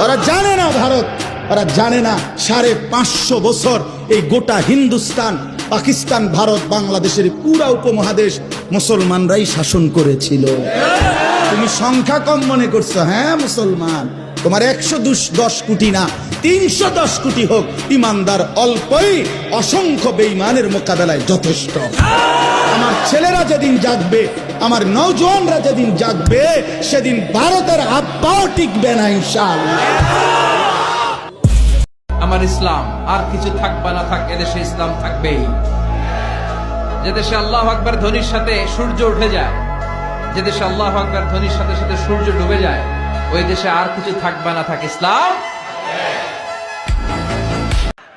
ওরা জানে না ভারত, ওরা জানে না 550 বছর এই গোটা হিন্দুস্তান, পাকিস্তান, ভারত, বাংলাদেশের পুরা উপমহাদেশ মুসলমানরাই শাসন করেছিল। তুমি সংখ্যা কম মনে করছো? হ্যাঁ মুসলমান, তোমার 110 কোটি না 310 কোটি হোক, ইমানদার অল্পই অসংখ্য বেঈমানের মোকাবেলায় যথেষ্ট। আমার ছেলেরা যেদিন জাগবে, আমার নওজোয়ানরা যেদিন জাগবে, সেদিন ভারতের হাত পাও টিকবে না ইনশাআল্লাহ। আমার ইসলাম আর কিছু থাক বা না থাক, এদেশে ইসলাম থাকবেই। যে দেশে আল্লাহু আকবার ধ্বনির সাথে সূর্য উঠে যায়, যে দেশে আল্লাহু আকবার ধ্বনির সাথে সাথে সূর্য ডুবে যায়, ওই দেশে আর কিছু থাক বা না থাক, ইসলাম।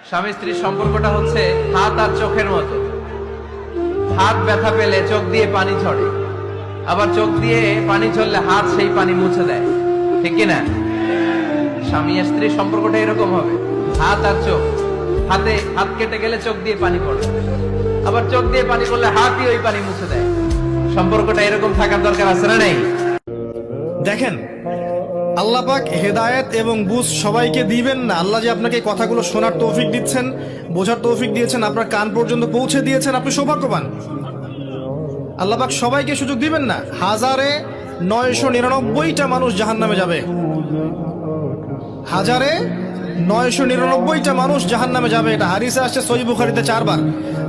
স্বামী স্ত্রীর সম্পর্কটা হচ্ছে হাত আর চোখের মতো। হাত ব্যথা পেলে চোখ দিয়ে পানি ঝরে, আবার চোখ দিয়ে পানি ঝরলে হাত সেই পানি মুছে দেয়, ঠিক কিনা? স্বামী আর স্ত্রীর সম্পর্কটা এরকম হবে, হাত আর চোখ। হাত কেটে গেলে চোখ দিয়ে পানি পড়ে, আবার চোখ দিয়ে পানি পড়লে হাতই ওই পানি মুছে দেয়। সম্পর্কটা এরকম থাকার দরকার আছে না? নেই? দেখেন, আল্লাহ পাক হেদায়েত এবং বুঝ সবাইকে দিবেন না। আল্লাহ যে আপনাকে কথাগুলো শোনার তৌফিক দিচ্ছেন, বোঝার তৌফিক দিয়েছেন, আপনার কান পর্যন্ত পৌঁছে দিয়েছেন, আপনি সৌভাগ্যবান। আল্লাহ পাক সবাইকে সুযোগ দিবেন না। 1999টা মানুষ জাহান্নামে যাবে, 1999টা মানুষ জাহান্নামে যাবে। এটা হাদিসে আসছে সহিহ বুখারীতে 4 বার।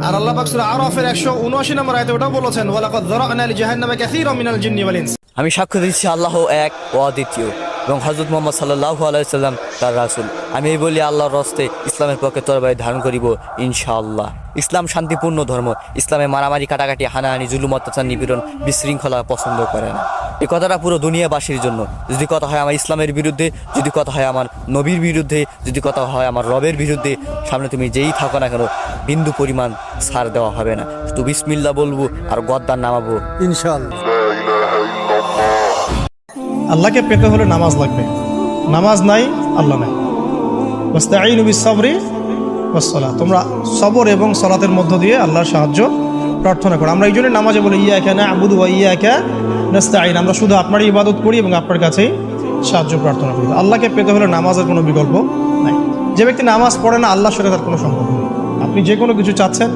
আর আল্লাহ পাক সূরা আরাফের 179 নম্বর আয়াতে ওটাও বলেছেন, ওয়ালাকাদ যারা'না লিজাহান্নামা কাসীরাম মিনাল জিন্নি ওয়াল ইনস। আমি সাক্ষ্য দিচ্ছি আল্লাহ এক ও অদ্বিতীয় এবং হযরত মুহাম্মদ সাল্লাল্লাহু আলাইহি সাল্লাম তার রাসূল। আমি এই বলি আল্লাহর রাস্তে ইসলামের পক্ষে তরবারি ধারণ করিব ইনশাআল্লাহ। ইসলাম শান্তিপূর্ণ ধর্ম। ইসলামে মারামারি, কাটাকাটি, হানাহানি, জুলুম, অত্যাচার, নিপীড়ন, বিশৃঙ্খলা পছন্দ করে না। এই কথাটা পুরো দুনিয়াবাসীর জন্য। যদি কথা হয় আমার ইসলামের বিরুদ্ধে, যদি কথা হয় আমার নবীর বিরুদ্ধে, যদি কথা হয় আমার রবের বিরুদ্ধে, সামনে তুমি যেই থাকো না কেন, বিন্দু পরিমাণ ছাড় দেওয়া হবে না। শুধু বিসমিল্লাহ বলবো আর গদ্দার নামাবো ইনশাআল্লাহ। আল্লাহকে পেতে হলে নামাজ লাগবে, নামাজ নাই আল্লাহ নাই। ওয়াস্তাঈনু বিস-সাবরি ওয়াস-সালাহ, তোমরা সবর এবং সালাতের মধ্য দিয়ে আল্লাহর সাহায্য প্রার্থনা করো। আমরা এই জন্য নামাজে বলি ইয়াকা না'বুদু ওয়া ইয়াকা নাস্তাঈন, আমরা শুধু আপনারই ইবাদত করি এবং আপনার কাছেই সাহায্য প্রার্থনা করি। আল্লাহকে পেতে হলে নামাজের কোনো বিকল্প নাই। যে ব্যক্তি নামাজ পড়ে না, আল্লাহর সাথে তার কোনো সম্পর্ক নেই। আপনি যে কোনো কিছু চাচ্ছেন,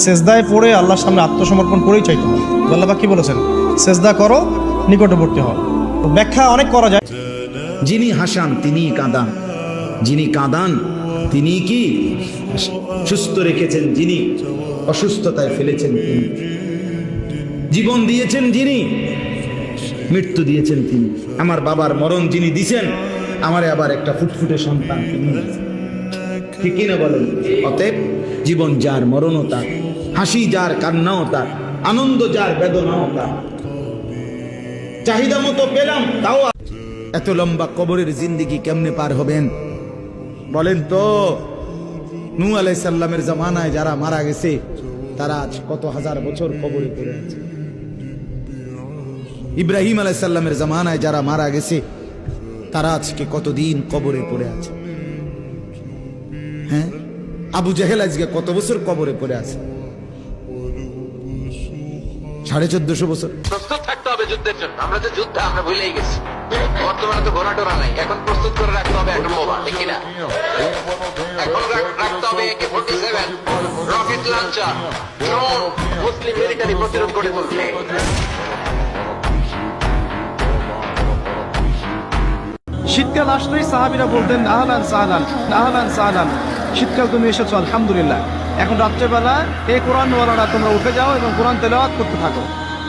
সেজদায় পড়ে আল্লাহর সামনে আত্মসমর্পণ করেই চাইতে হবে। আল্লাহ পাক কি বলেছেন? সেজদা করো, নিকটবর্তী হও। ব্যাখ্যা অনেক করা যায়। যিনি হাসান তিনি কাঁদান, যিনি কাঁদান তিনি কি সুস্থ রেখেছেন, যিনি অসুস্থতায় ফেলেছেন তিনি, জীবন দিয়েছেন যিনি, মৃত্যু দিয়েছেন তিনি। আমার বাবার মরণ যিনি দিছেন, আমারে আবার একটা ফুটফুটে সন্তান তিনি, ঠিক কিনা বলেন? অতএব জীবন যার, মরণও তার, হাসি যার, কান্নাও তার, আনন্দ যার, বেদনাও তার। চাহিদা মতো পেলাম তাও। এত লম্বা কবরের জিন্দেগি কেমনে পার হবেন বলেন তো? নূহ আলাইহিস সালামের জামানায় যারা মারা গেছে, তারা আজ কত হাজার বছর কবরে পড়ে আছে। ইব্রাহিম আলাইহিস সালামের জামানায় যারা মারা গেছে, তারা আজকে কতদিন কবরে পড়ে আছে। হ্যাঁ, আবু জেহেল আজকে কত বছর কবরে পড়ে আছে? 1450 বছর। প্রস্তুত থাকতে হবে যুদ্ধের জন্য। আমরা যে যুদ্ধ আমরা ভুলেই গেছি। বর্তমানে তো ঘোড়া টোরা নাই, এখন প্রস্তুত করে রাখতে হবে একটা মোবাইল, ঠিক কিনা? এখন রাখতে হবে AK-47, রকেট লঞ্চার, ড্রোন, মুসলিম মিলিটারি প্রতিরোধ করে তুলতে। শীতকাল আসলেই সাহাবীরা বলতেন আহলান সাহলান, আহলান সাহলান, শীতকাল তুমি এসেছো, আলহামদুলিল্লাহ। এখন রাত্রেবেলা এই কোরআনওয়ালারা তোমরা উঠে যাও এবং কোরআন তেলাওয়াত করতে থাকো,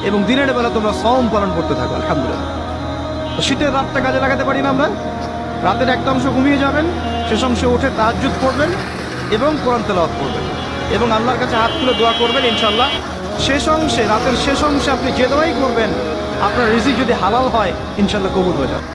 এবং দিনের বেলা তোমরা সওম পালন করতে থাকো, আলহামদুলিল্লাহ। তো শীতের রাতটা কাজে লাগাতে পারি না আমরা? রাতের একটা অংশ ঘুমিয়ে যাবেন, শেষ অংশে উঠে তাহাজ্জুদ পড়বেন এবং কোরআন তেলাওয়াত করবেন এবং আল্লাহর কাছে হাত তুলে দোয়া করবেন। ইনশাআল্লাহ শেষ অংশে, রাতের শেষ অংশে আপনি যে দোয়াই করবেন, আপনার রিজিক যদি হালাল হয়, ইনশাআল্লাহ কবুল হয়ে যাবে।